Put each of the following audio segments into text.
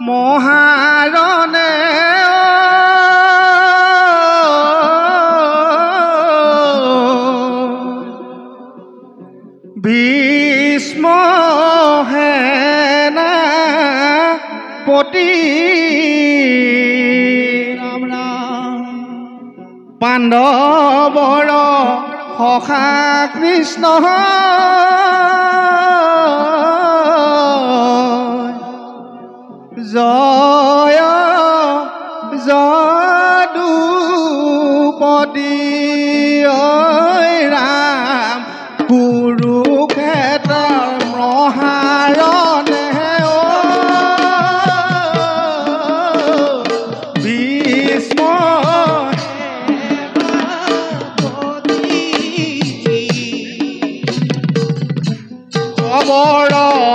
মহাৰণে ভীষ্ম সেনাপতি পাণ্ডৱৰ সখা কৃষ্ণ জয় যদুপতি ৰাম কুৰুক্ষেত্ৰৰ মহাৰণে ভীষ্ম বৰ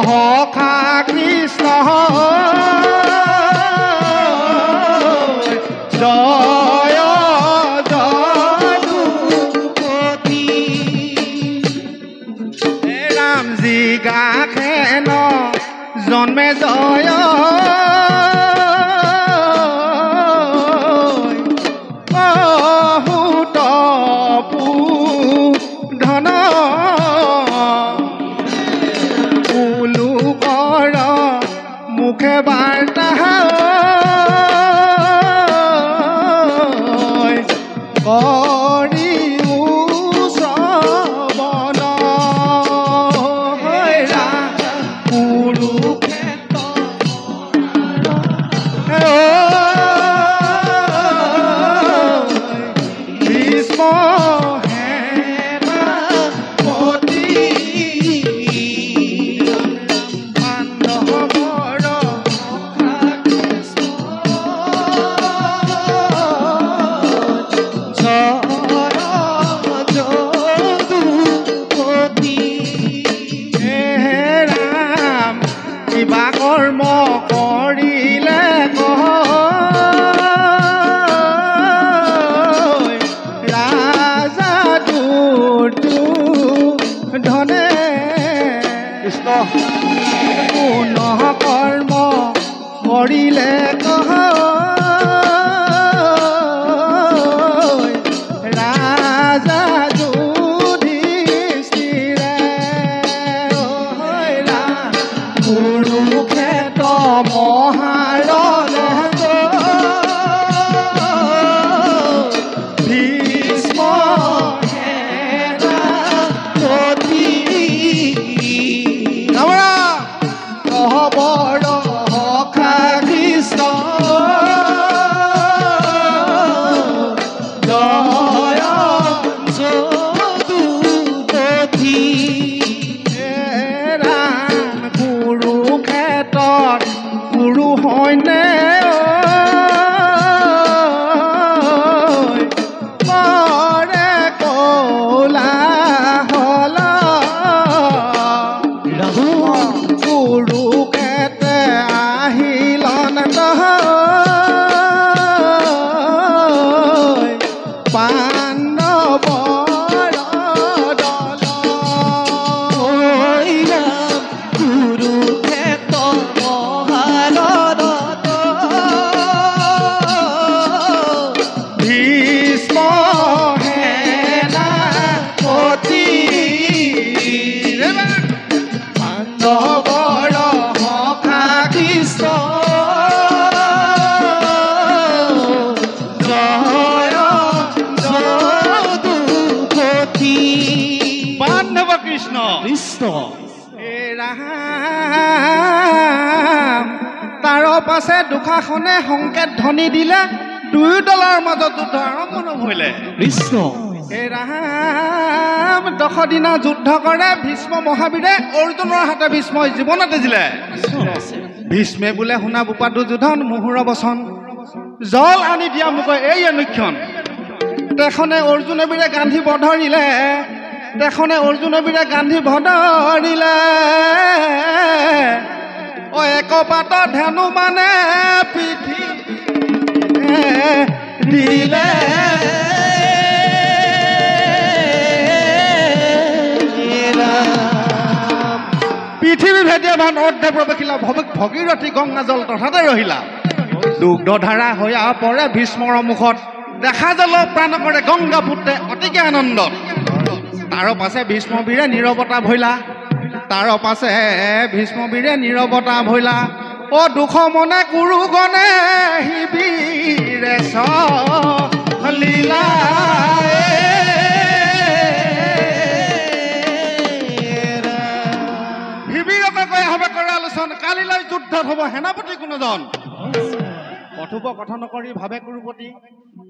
সখা কৃষ্ণ জয় যদুপতি ৰামজী গাখেন জন্মে জয় অহুত ধন মুখে বাৰ্তা কৰি শ্ৰৱণ ভীষ্ম কিবা কৰ্ম কৰিলে ৰাজা দুৰ্যোধনে কৃষ্ণ পুনঃ কৰ্ম কৰিলে ৰাজা কুৰুক্ষেত্ৰ মহাৰণে ভীষ্ম সেনাপতি বৰ সখা কৃষ্ণ জয় যদুপতি গুৰু হয়নে পৰে কোলাহল কুৰুক্ষেত্ৰে আহিলন পাণ্ডৱৰ দল ভীষ্ম সেনাপতি পাণ্ডৱৰ সখা কৃষ্ণ জয় যদুপতি পাণ্ডৱ কৃষ্ণ কৃষ্ণ ৰাম তাৰ পাছে দুখাখনে সংকেত ধ্বনি দিলে দুয়ো দলৰ মাজত যুদ্ধ আৰম্ভ নহ'লে কৃষ্ণ ৰাম 10 দিনা যুদ্ধ কৰে ভীষ্ম মহাবীৰে অৰ্জুনৰ হাতে ভীষ্মই জীৱনতে দিলে ভীষ্মে বোলে শুনা বোপা দুৰ্যোধন মুহুৰ বচন জল আনি দিয়া মোক এই অনুক্ষণ তেখনে অৰ্জুনে বীৰে গান্ধী বধৰিলে তেখনে অৰ্জুনে বীৰে গান্ধী বধৰিলে এক পাত ধেনু মানে পিঠি দিলে পৃথিৱী ভেদে দেৱান অৰ্ধে প্ৰৱেশিলা ভগীৰথী গংগা জল তথাতে ৰহিলা দুগ্ধধাৰা হৈয়া পৰে ভীষ্মৰ মুখত দেখা জল প্ৰাণ কৰে গংগা পুত্ৰে অতিকে আনন্দত তাৰ পাছে ভীষ্মবীৰে নীৰৱতা ভৈলা তাৰ পাছে ভীষ্মবীৰে নীৰৱতা ভৈলা অ দুখ মনে কুৰু গণে শিবিৰে লীলা শিবিৰকে কৈ হবে কৰে আলোচন কালিলৈ যুদ্ধত হ'ব সেনাপতি কোনজন কথোপকথন কৰি ভাবে কুৰুপতি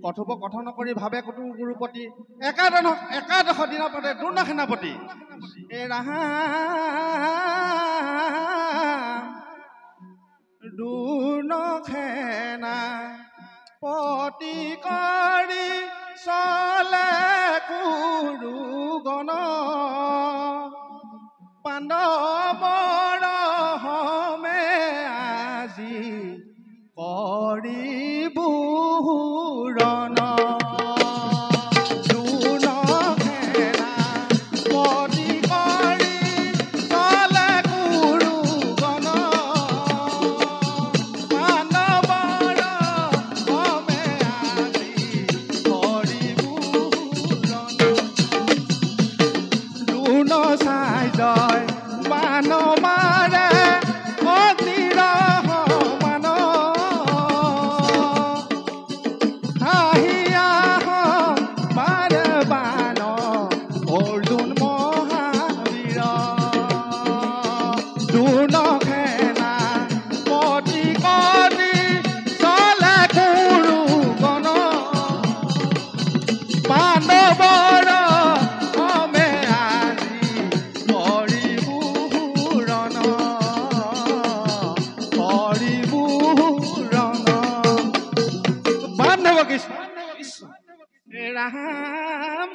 কথোপকথন কৰি ভাবে কুৰুপতি একাদশ দিনা পাতে দুৰ্ণ সেনাপতি এ দুৰ্ণ সেনাপতি কৰি চলে কুৰুগণ পাণ্ডৱৰ হমে আজি কৰিবুৰণ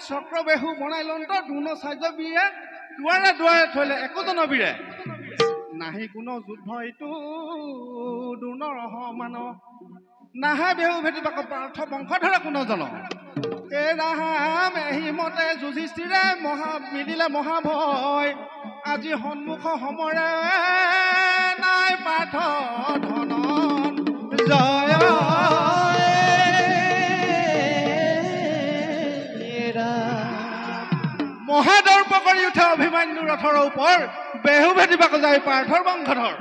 চক্ৰবেহু বনাই লন্ত দুৰ্ণ চাৰ্য বীৰে দুৱাৰে দুৱাৰে থৈলে একোজন বীৰে নাহি কোনো যুদ্ধ ইটো দুৰ্ণৰ সমান নাহে বেহু ভেটিবাক পাৰ্থ বংশধৰ কোনজন এ ৰাম এহিমতে যুধিষ্ঠিৰে মিলিলে মহাভয় আজি সন্মুখ সমৰে নাই পাৰ্থ ধনন জয় মহাদৰ্প কৰি উঠে অভিমন্যু ৰথৰ ওপৰ বেহু ভেটিবাক যায় পাৰ্থৰ বংশধৰ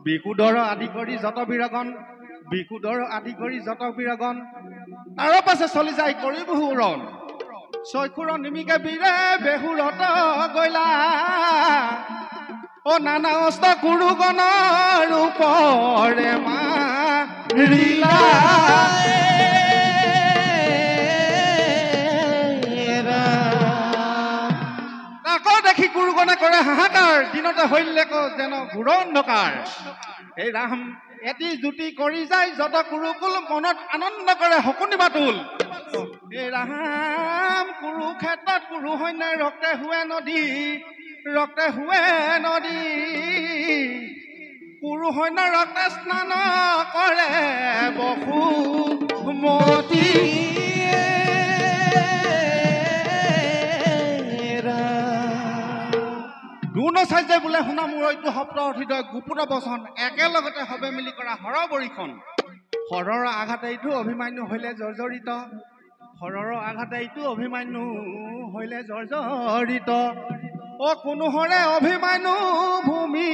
বিকুদৰ আদি কৰি যত বীৰগণ তাৰ পাছে চলি যায় কৰি বহুৰণ চৈখুৰ নিমিকে বীৰে বেহুৰত গৈলা অ নানা অস্ত্ৰ কুৰুগণৰ ওপৰে মাৰিলা দেখি কুৰুগণে কৰে হাহাকাৰ দিনতে হল্যক যেন ঘোৰ অন্ধকাৰ এই ৰাম এটি জুতি কৰি যায় যত কুৰুকুল মনত আনন্দ কৰে শকুনি বাতুল এই ৰাম কুৰুক্ষেত্ৰত কুৰু সৈন্যই ৰক্তে হুৱে নদী কুৰু সৈন্য ৰক্তে স্নান কৰে বসুমতী দুৰ্ণ চাৰ্যে বোলে শুনা মোৰ এইটো শব্দ অৰ্থিত গুপুত বচন একেলগতে হবে মিলি কৰা হৰ বৰিখন হৰৰ আঘাতে এইটো অভিমান্যু হইলে জৰ্জৰিত হৰৰ আঘাতে এইটো অভিমান্যু হইলে জৰ্জৰিত অ কোনো হৰে অভিমান্যু ভূমি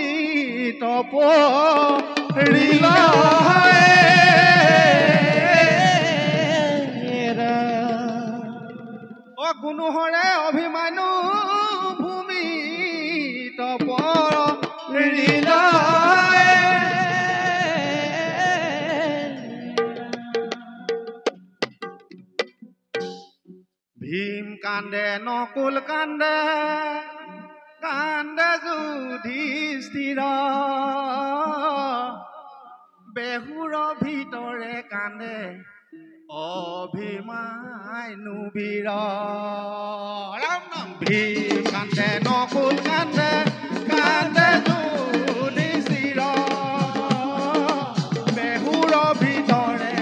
তপৰিল অ কোনো হৰে অভিমান্যু ভীম কান্দে নকুল কান্দে যুধিষ্ঠিৰ বেহুৰ ভিতৰে কান্দে অভিমান্যু বীৰ ভীম কান্দে নকুল কান্দে যুধিষ্ঠিৰ বেহুৰ ভিতৰে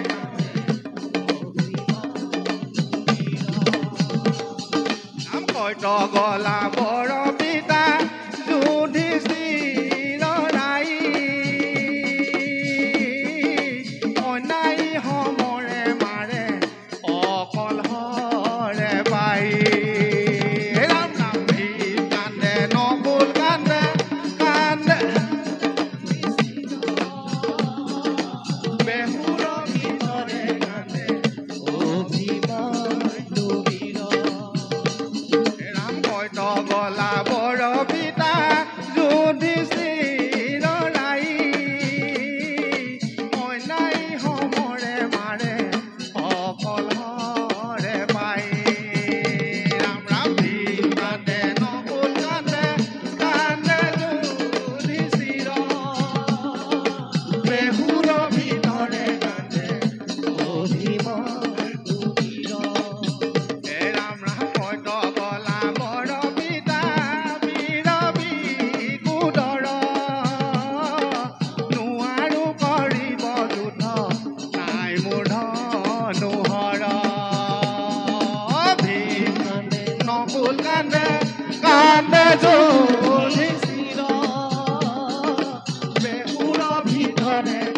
কৈত গলা বৰ পিতা যুধিষ্ঠিৰ ধৰে